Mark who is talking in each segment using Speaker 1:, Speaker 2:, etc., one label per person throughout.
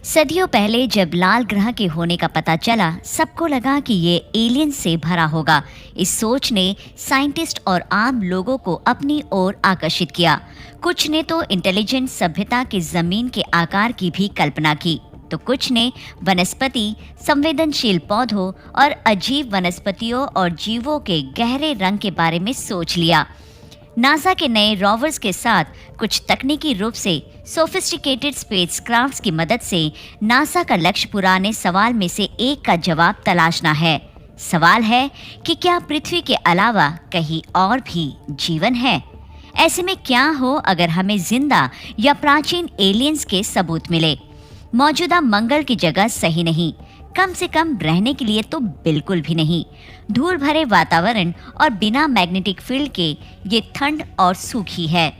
Speaker 1: सदियों पहले जब लाल ग्रह के होने का पता चला, सबको लगा कि ये एलियन से भरा होगा। इस सोच ने साइंटिस्ट और आम लोगों को अपनी ओर आकर्षित किया। कुछ ने तो इंटेलिजेंट सभ्यता के जमीन के आकार की भी कल्पना की, तो कुछ ने वनस्पति, संवेदनशील पौधों और अजीब वनस्पतियों और जीवों के गहरे रंग के बारे में सोच लिया। नासा के नए रोवर्स के साथ कुछ तकनीकी रूप से सोफिस्टिकेटेड स्पेसक्राफ्ट्स की मदद से नासा का लक्ष्य पुराने सवाल में से एक का जवाब तलाशना है। सवाल है कि क्या पृथ्वी के अलावा कहीं और भी जीवन है? ऐसे में क्या हो अगर हमें जिंदा या प्राचीन एलियंस के सबूत मिले? मौजूदा मंगल की जगह सही नहीं, कम से कम रहने के लिए तो बिल्कुल भी नहीं। धूल भरे वातावरण और बिना मैग्नेटिक फील्ड के ये ठंड और सूखी है।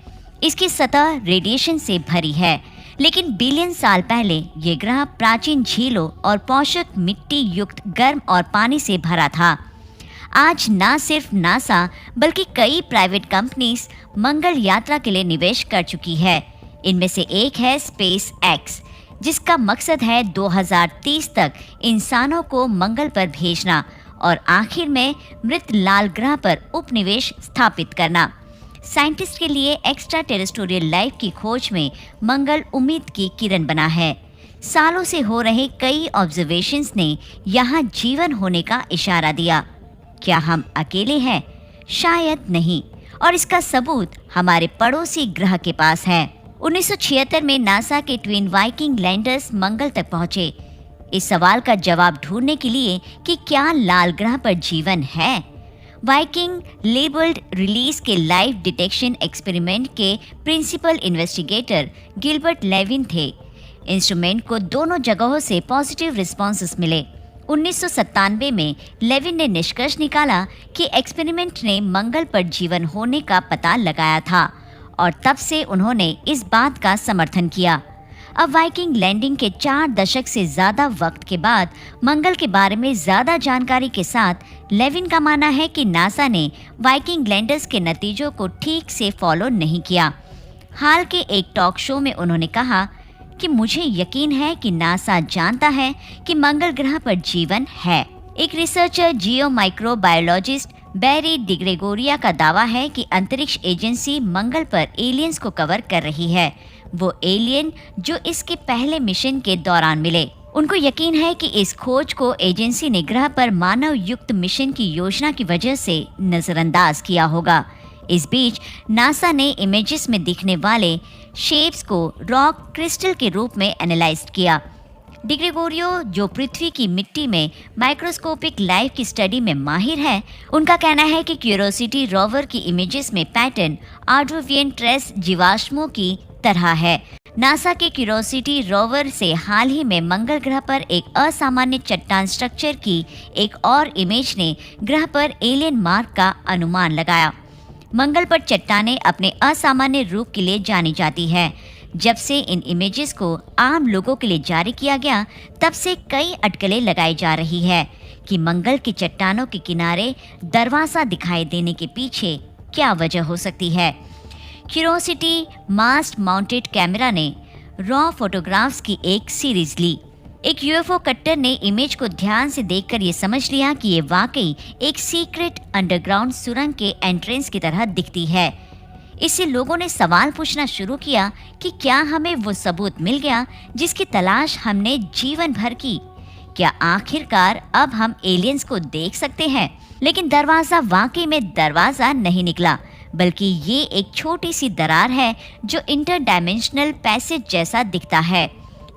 Speaker 1: इसकी सतह रेडिएशन से भरी है, लेकिन बिलियन साल पहले ये ग्रह प्राचीन झीलों और पोषक मिट्टी युक्त गर्म और पानी से भरा था। आज ना सिर्फ नासा बल्कि कई प्राइवेट कंपनीज मंगल यात्रा के लिए निवेश कर चुकी है। इनमें से एक है स्पेस एक्स, जिसका मकसद है 2030 तक इंसानों को मंगल पर भेजना और आखिर में मृत लाल ग्रह पर उपनिवेश स्थापित करना। साइंटिस्ट के लिए एक्स्ट्रा टेरेस्ट्रियल लाइफ की खोज में मंगल उम्मीद की किरण बना है। सालों से हो रहे कई ऑब्जर्वेशंस ने यहाँ जीवन होने का इशारा दिया। क्या हम अकेले हैं? शायद नहीं, और इसका सबूत हमारे पड़ोसी ग्रह के पास है। 1976 में नासा के ट्विन वाइकिंग लैंडर्स मंगल तक पहुंचे, इस सवाल का जवाब ढूंढने के लिए कि क्या लाल ग्रह पर जीवन है। वाइकिंग लेबल्ड रिलीज के लाइफ डिटेक्शन एक्सपेरिमेंट के प्रिंसिपल इन्वेस्टिगेटर गिलबर्ट लेविन थे। इंस्ट्रूमेंट को दोनों जगहों से पॉजिटिव रिस्पॉन्सेस मिले। 1997 में लेविन ने निष्कर्ष निकाला कि एक्सपेरिमेंट ने मंगल पर जीवन होने का पता लगाया था, और तब से उन्होंने इस बात का समर्थन किया। अब वाइकिंग लैंडिंग के 4 दशक से ज्यादा वक्त के बाद मंगल के बारे में ज्यादा जानकारी के साथ लेविन का मानना है कि नासा ने वाइकिंग लैंडर्स के नतीजों को ठीक से फॉलो नहीं किया। हाल के एक टॉक शो में उन्होंने कहा कि मुझे यकीन है कि नासा जानता है कि मंगल ग्रह पर जीवन है। एक रिसर्चर जियो माइक्रोबायोलॉजिस्ट बैरी डिग्रेगोरिया का दावा है कि अंतरिक्ष एजेंसी मंगल पर एलियंस को कवर कर रही है, वो एलियन जो इसके पहले मिशन के दौरान मिले। उनको यकीन है कि इस खोज को एजेंसी ने ग्रह पर मानव युक्त मिशन की योजना की वजह से नजरअंदाज किया होगा। इस बीच नासा ने इमेजेस में दिखने वाले शेप्स को रॉक क्रिस्टल के रूप में एनालाइज किया। डिग्रेगोरियो, जो पृथ्वी की मिट्टी में माइक्रोस्कोपिक लाइफ की स्टडी में माहिर है, उनका कहना है कि क्यूरोसिटी रोवर की इमेजेस में पैटर्न आर्डोवियन ट्रेस जीवाश्मों की तरह है। नासा के क्यूरोसिटी रोवर से हाल ही में मंगल ग्रह पर एक असामान्य चट्टान स्ट्रक्चर की एक और इमेज ने ग्रह पर एलियन मार्क का अनुमान लगाया। मंगल पर चट्टानें अपने असामान्य रूप के लिए जानी जाती है। जब से इन इमेजेस को आम लोगों के लिए जारी किया गया, तब से कई अटकलें लगाई जा रही है कि मंगल की चट्टानों के किनारे दरवाजा दिखाई देने के पीछे क्या वजह हो सकती है। क्यूरोसिटी मास्ट माउंटेड कैमरा ने रॉ फोटोग्राफ्स की एक सीरीज ली। एक यूएफओ कट्टर ने इमेज को ध्यान से देखकर ये समझ लिया कि ये वाकई एक सीक्रेट अंडरग्राउंड सुरंग के एंट्रेंस की तरह दिखती है। इससे लोगों ने सवाल पूछना शुरू किया कि क्या हमें वो सबूत मिल गया जिसकी तलाश हमने जीवन भर की? क्या आखिरकार अब हम एलियंस को देख सकते हैं? लेकिन दरवाजा वाकई में दरवाजा नहीं निकला, बल्कि ये एक छोटी सी दरार है जो इंटरडायमेंशनल पैसेज जैसा दिखता है।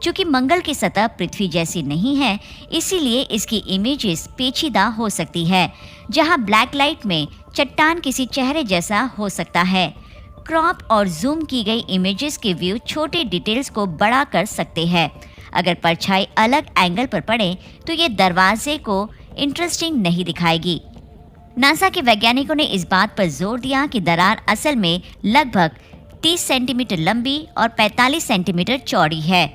Speaker 1: चूंकि मंगल की सतह पृथ्वी जैसी नहीं है, इसीलिए इसकी इमेजेस पेचीदा हो सकती है, जहां ब्लैक लाइट में चट्टान किसी चेहरे जैसा हो सकता है। क्रॉप और जूम की गई इमेजेस के व्यू छोटे डिटेल्स को बड़ा कर सकते हैं। अगर परछाई अलग एंगल पर पड़े तो ये दरवाजे को इंटरेस्टिंग नहीं दिखाएगी। नासा के वैज्ञानिकों ने इस बात पर जोर दिया कि दरार असल में लगभग 30 सेंटीमीटर लंबी और 45 सेंटीमीटर चौड़ी है।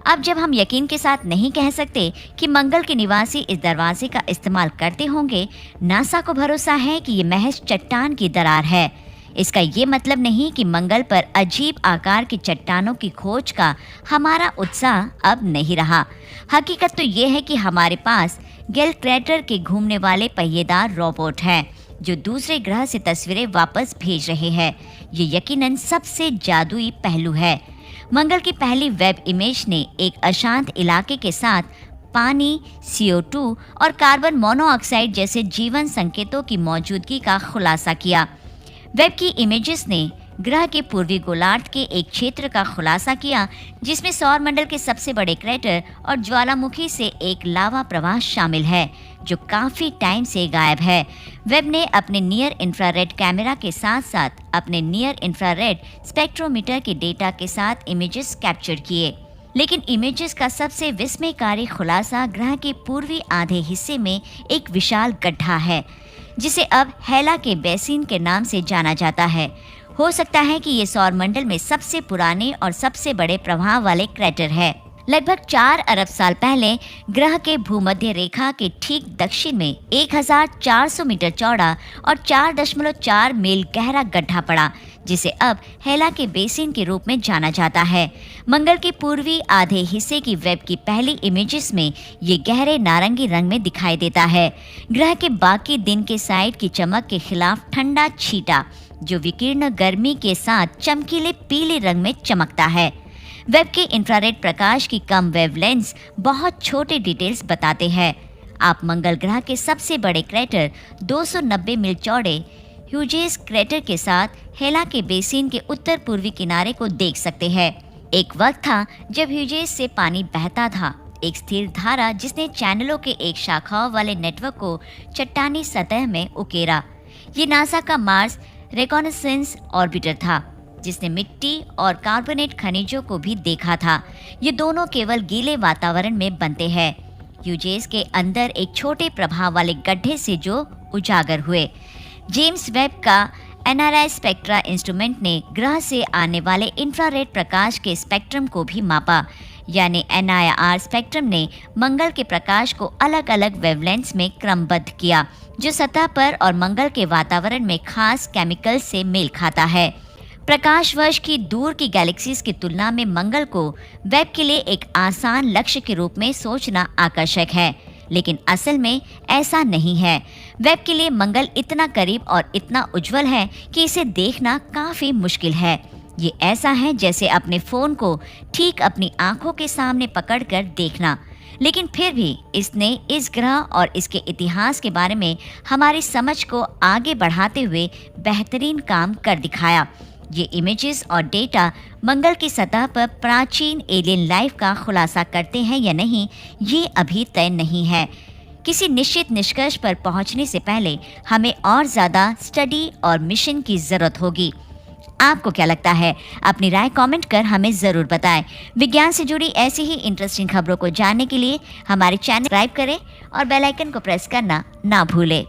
Speaker 1: अब जब हम यकीन के साथ नहीं कह सकते कि मंगल के निवासी इस दरवाजे का इस्तेमाल करते होंगे, नासा को भरोसा है कि ये महज चट्टान की दरार है। इसका ये मतलब नहीं कि मंगल पर अजीब आकार की चट्टानों की खोज का हमारा उत्साह अब नहीं रहा। हकीकत तो ये है कि हमारे पास गेल क्रैटर के घूमने वाले पहिएदार रोबोट हैं जो दूसरे ग्रह से तस्वीरें वापस भेज रहे हैं। ये यकीनन सबसे जादुई पहलू है। मंगल की पहली वेब इमेज ने एक अशांत इलाके के साथ पानी, CO2 और कार्बन मोनोऑक्साइड जैसे जीवन संकेतों की मौजूदगी का खुलासा किया। वेब की इमेजेस ने ग्रह के पूर्वी गोलार्ध के एक क्षेत्र का खुलासा किया जिसमें सौरमंडल के सबसे बड़े क्रेटर और ज्वालामुखी से एक लावा प्रवाह शामिल है जो काफी टाइम से गायब है। वेब ने अपने नियर इंफ्रारेड कैमरा के साथ साथ अपने नियर इंफ्रारेड स्पेक्ट्रोमीटर के डेटा के साथ इमेजेस कैप्चर किए, लेकिन इमेजेस का सबसे विस्मयकारी खुलासा ग्रह के पूर्वी आधे हिस्से में एक विशाल गड्ढा है जिसे अब हेला के बेसिन के नाम से जाना जाता है। हो सकता है कि ये सौरमंडल में सबसे पुराने और सबसे बड़े प्रभाव वाले क्रेटर है। लगभग 4 अरब साल पहले ग्रह के भूमध्य रेखा के ठीक दक्षिण में 1400 मीटर चौड़ा और 4.4 मील गहरा गड्ढा पड़ा जिसे अब हेला के बेसिन के रूप में जाना जाता है। मंगल के पूर्वी आधे हिस्से की वेब की पहली इमेजेस में ये गहरे नारंगी रंग में दिखाई देता है। ग्रह के बाकी दिन के साइड की चमक के खिलाफ ठंडा छींटा जो विकिरण गर्मी के साथ चमकीले पीले रंग में चमकता है। वेब के इंफ्रारेड प्रकाश की कम वेवलेंथ्स बहुत छोटे डिटेल्स बताते हैं। आप मंगल ग्रह के सबसे बड़े क्रेटर 290 मील चौड़े ह्यूजेस क्रेटर के साथ हेला के बेसिन के उत्तर पूर्वी किनारे को देख सकते हैं। एक वक्त था जब ह्यूजेस से पानी बहता था, एक स्थिर धारा जिसने चैनलों के एक शाखाओं वाले नेटवर्क को चट्टानी सतह में उकेरा। ये नासा का मार्स रिकॉनेसेंस ऑर्बिटर था जिसने मिट्टी और कार्बोनेट खनिजों को भी देखा था। ये दोनों केवल गीले वातावरण में बनते हैं, ह्यूजेस के अंदर एक छोटे प्रभाव वाले गड्ढे से जो उजागर हुए। जेम्स वेब का NRI स्पेक्ट्रा इंस्ट्रूमेंट ने ग्रह से आने वाले इंफ्रारेड प्रकाश के स्पेक्ट्रम को भी मापा, यानी NIR स्पेक्ट्रम ने मंगल के प्रकाश को अलग अलग वेवलेंथ्स में क्रमबद्ध किया जो सतह पर और मंगल के वातावरण में खास केमिकल से मेल खाता है। प्रकाश वर्ष की दूर की गैलेक्सीज की तुलना में मंगल को वेब के लिए एक आसान लक्ष्य के रूप में सोचना आकर्षक है, लेकिन असल में ऐसा नहीं है। वेब के लिए मंगल इतना करीब और इतना उज्जवल है कि इसे देखना काफी मुश्किल है। ये ऐसा है जैसे अपने फोन को ठीक अपनी आंखों के सामने पकड़कर देखना, लेकिन फिर भी इसने इस ग्रह और इसके इतिहास के बारे में हमारी समझ को आगे बढ़ाते हुए बेहतरीन काम कर दिखाया। ये इमेजेस और डेटा मंगल की सतह पर प्राचीन एलियन लाइफ का खुलासा करते हैं या नहीं, ये अभी तय नहीं है। किसी निश्चित निष्कर्ष पर पहुंचने से पहले हमें और ज़्यादा स्टडी और मिशन की ज़रूरत होगी। आपको क्या लगता है? अपनी राय कमेंट कर हमें ज़रूर बताएं। विज्ञान से जुड़ी ऐसी ही इंटरेस्टिंग खबरों को जानने के लिए हमारे चैनल सब्सक्राइब करें और बेल आइकन को प्रेस करना ना भूलें।